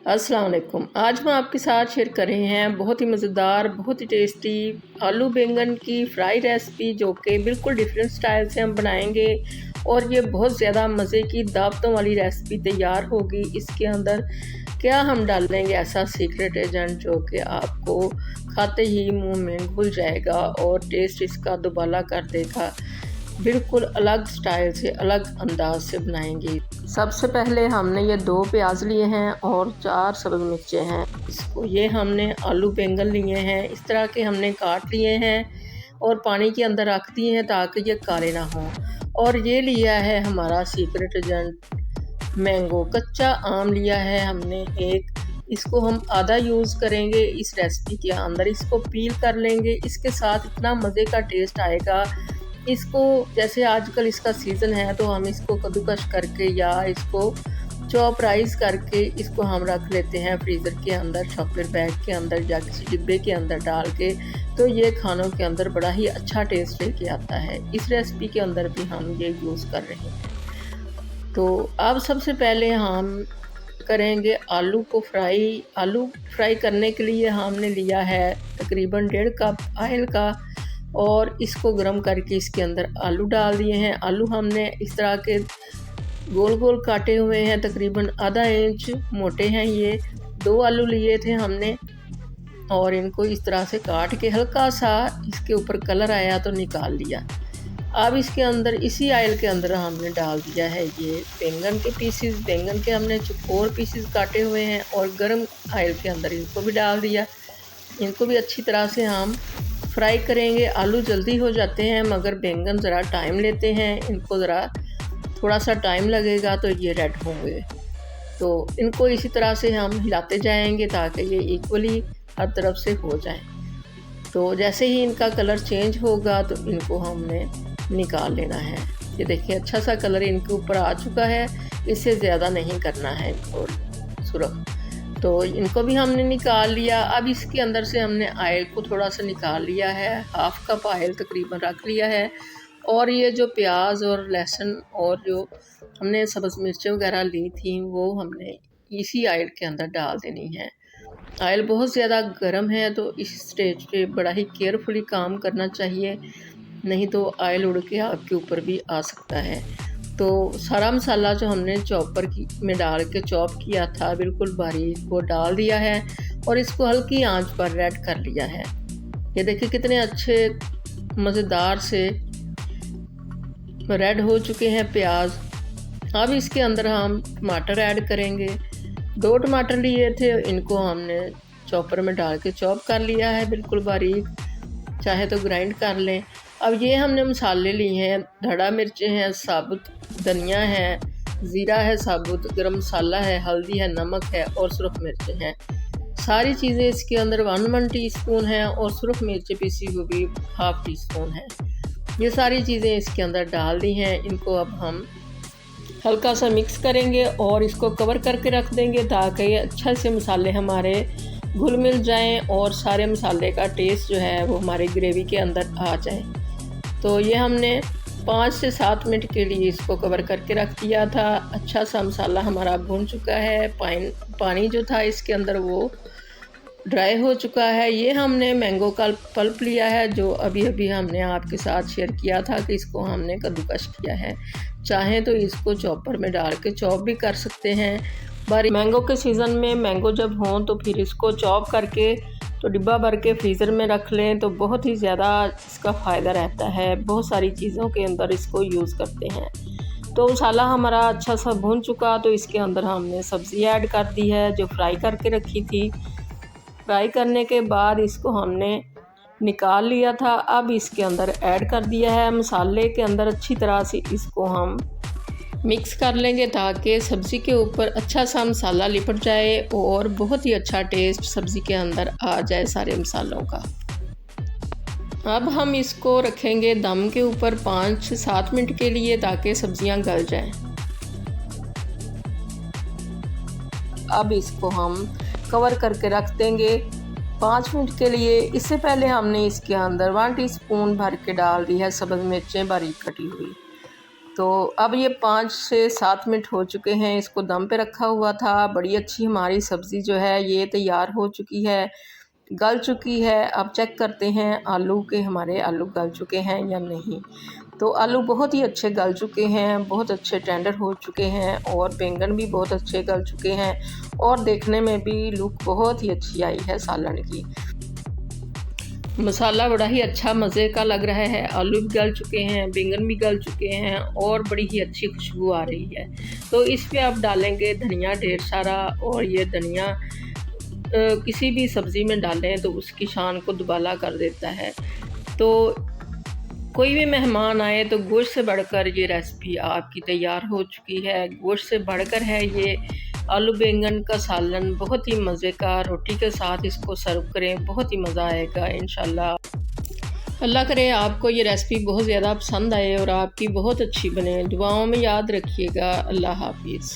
अस्सलाम वालेकुम। आज हम आपके साथ शेयर कर रहे हैं बहुत ही मज़ेदार, बहुत ही टेस्टी आलू बैंगन की फ्राई रेसिपी, जो कि बिल्कुल डिफरेंट स्टाइल से हम बनाएंगे और ये बहुत ज़्यादा मज़े की दावतों वाली रेसिपी तैयार होगी। इसके अंदर क्या हम डालेंगे ऐसा सीक्रेट एजेंट जो कि आपको खाते ही मुंह में घुल जाएगा और टेस्ट इसका दुबाला कर देगा। बिल्कुल अलग स्टाइल से, अलग अंदाज से बनाएंगे। सबसे पहले हमने ये 2 प्याज लिए हैं और 4 सब्ज़ मिर्चें हैं। इसको ये हमने आलू बैंगन लिए हैं, इस तरह के हमने काट लिए हैं और पानी के अंदर रख दिए हैं ताकि ये काले ना हों। और ये लिया है हमारा सीक्रेट एजेंट मैंगो, कच्चा आम लिया है हमने एक। इसको हम आधा यूज़ करेंगे इस रेसिपी के अंदर। इसको पील कर लेंगे, इसके साथ इतना मज़े का टेस्ट आएगा। इसको जैसे आजकल इसका सीज़न है तो हम इसको कद्दूकस करके या इसको चॉप राइस करके इसको हम रख लेते हैं फ्रीज़र के अंदर, चॉपर बैग के अंदर या किसी डिब्बे के अंदर डाल के। तो ये खानों के अंदर बड़ा ही अच्छा टेस्ट लेके आता है। इस रेसिपी के अंदर भी हम ये यूज़ कर रहे हैं। तो अब सबसे पहले हम करेंगे आलू को फ्राई। आलू फ्राई करने के लिए हमने लिया है तकरीबन 1.5 कप ऑयल का और इसको गर्म करके इसके अंदर आलू डाल दिए हैं। आलू हमने इस तरह के गोल गोल काटे हुए हैं, तकरीबन आधा इंच मोटे हैं ये। 2 आलू लिए थे हमने और इनको इस तरह से काट के हल्का सा इसके ऊपर कलर आया तो निकाल लिया। अब इसके अंदर इसी ऑयल के अंदर हमने डाल दिया है ये बैंगन के पीसेस। बैंगन के हमने 4 पीसेस काटे हुए हैं और गर्म ऑयल के अंदर इनको भी डाल दिया। इनको भी अच्छी तरह से हम फ्राई करेंगे। आलू जल्दी हो जाते हैं मगर बैंगन ज़रा टाइम लेते हैं, इनको ज़रा थोड़ा सा टाइम लगेगा तो ये रेड होंगे। तो इनको इसी तरह से हम हिलाते जाएंगे ताकि ये इक्वली हर तरफ से हो जाए। तो जैसे ही इनका कलर चेंज होगा तो इनको हमने निकाल लेना है। ये देखिए अच्छा सा कलर इनके ऊपर आ चुका है, इससे ज़्यादा नहीं करना है इनको सुरख। तो इनको भी हमने निकाल लिया। अब इसके अंदर से हमने ऑयल को थोड़ा सा निकाल लिया है, 1/2 कप ऑयल तकरीबन रख लिया है। और ये जो प्याज और लहसुन और जो हमने सब्ज़ मिर्चें वगैरह ली थी वो हमने इसी ऑयल के अंदर डाल देनी है। ऑयल बहुत ज़्यादा गर्म है तो इस स्टेज पे बड़ा ही केयरफुली काम करना चाहिए, नहीं तो ऑयल उड़ के आपके ऊपर भी आ सकता है। तो सारा मसाला जो हमने चॉपर में डाल के चॉप किया था बिल्कुल बारीक, वो डाल दिया है और इसको हल्की आंच पर रेड कर लिया है। ये देखिए कितने अच्छे मज़ेदार से रेड हो चुके हैं प्याज। अब इसके अंदर हम टमाटर ऐड करेंगे। 2 टमाटर लिए थे, इनको हमने चॉपर में डाल के चॉप कर लिया है बिल्कुल बारीक, चाहे तो ग्राइंड कर लें। अब ये हमने मसाले लिए हैं, धड़ा मिर्चें हैं, साबुत धनिया है, ज़ीरा है साबुत, गरम मसाला है, हल्दी है, नमक है और सुरख मिर्चें हैं। सारी चीज़ें इसके अंदर 1 टीस्पून है और सुरख मिर्चें पीसी हुई 1/2 टीस्पून है। ये सारी चीज़ें इसके अंदर डाल दी हैं। इनको अब हम हल्का सा मिक्स करेंगे और इसको कवर करके रख देंगे ताकि ये अच्छा से मसाले हमारे घुल मिल जाएं और सारे मसाले का टेस्ट जो है वो हमारे ग्रेवी के अंदर आ जाए। तो ये हमने 5 से 7 मिनट के लिए इसको कवर करके रख दिया था। अच्छा सा मसाला हमारा भुन चुका है, पानी जो था इसके अंदर वो ड्राई हो चुका है। ये हमने मैंगो का पल्प लिया है जो अभी अभी हमने आपके साथ शेयर किया था कि इसको हमने कद्दूकस किया है। चाहें तो इसको चॉपर में डाल के चॉप भी कर सकते हैं। बारी मैंगो के सीज़न में मैंगो जब हों तो फिर इसको चॉप करके तो डिब्बा भर के फ्रीज़र में रख लें तो बहुत ही ज़्यादा इसका फ़ायदा रहता है। बहुत सारी चीज़ों के अंदर इसको यूज़ करते हैं। तो मसाला हमारा अच्छा सा भून चुका तो इसके अंदर हमने सब्ज़ी ऐड कर दी है जो फ्राई करके रखी थी। फ्राई करने के बाद इसको हमने निकाल लिया था। अब इसके अंदर ऐड कर दिया है। मसाले के अंदर अच्छी तरह से इसको हम मिक्स कर लेंगे ताकि सब्ज़ी के ऊपर अच्छा सा मसाला लिपट जाए और बहुत ही अच्छा टेस्ट सब्ज़ी के अंदर आ जाए सारे मसालों का। अब हम इसको रखेंगे दम के ऊपर 5 से 7 मिनट के लिए ताकि सब्ज़ियां गल जाएं। अब इसको हम कवर करके रख देंगे 5 मिनट के लिए। इससे पहले हमने इसके अंदर 1 टीस्पून भर के डाल दी है सब्ज़ मिर्चें बारीक कटी हुई। तो अब ये 5 से 7 मिनट हो चुके हैं, इसको दम पे रखा हुआ था। बड़ी अच्छी हमारी सब्ज़ी जो है ये तैयार हो चुकी है, गल चुकी है। अब चेक करते हैं आलू के हमारे आलू गल चुके हैं या नहीं। तो आलू बहुत ही अच्छे गल चुके हैं, बहुत अच्छे टेंडर हो चुके हैं और बैंगन भी बहुत अच्छे गल चुके हैं और देखने में भी लुक बहुत ही अच्छी आई है सालन की। मसाला बड़ा ही अच्छा मज़े का लग रहा है, आलू भी गल चुके हैं, बैंगन भी गल चुके हैं और बड़ी ही अच्छी खुशबू आ रही है। तो इस पे आप डालेंगे धनिया ढेर सारा, और ये धनिया किसी भी सब्ज़ी में डालें तो उसकी शान को दुबाला कर देता है। तो कोई भी मेहमान आए तो गोश्त से बढ़कर ये रेसिपी आपकी तैयार हो चुकी है। गोश्त से बढ़कर है ये आलू बैंगन का सालन, बहुत ही मज़े का। रोटी के साथ इसको सर्व करें, बहुत ही मज़ा आएगा इंशाल्लाह। अल्लाह करे आपको ये रेसिपी बहुत ज़्यादा पसंद आए और आपकी बहुत अच्छी बने। दुआओं में याद रखिएगा। अल्लाह हाफिज़।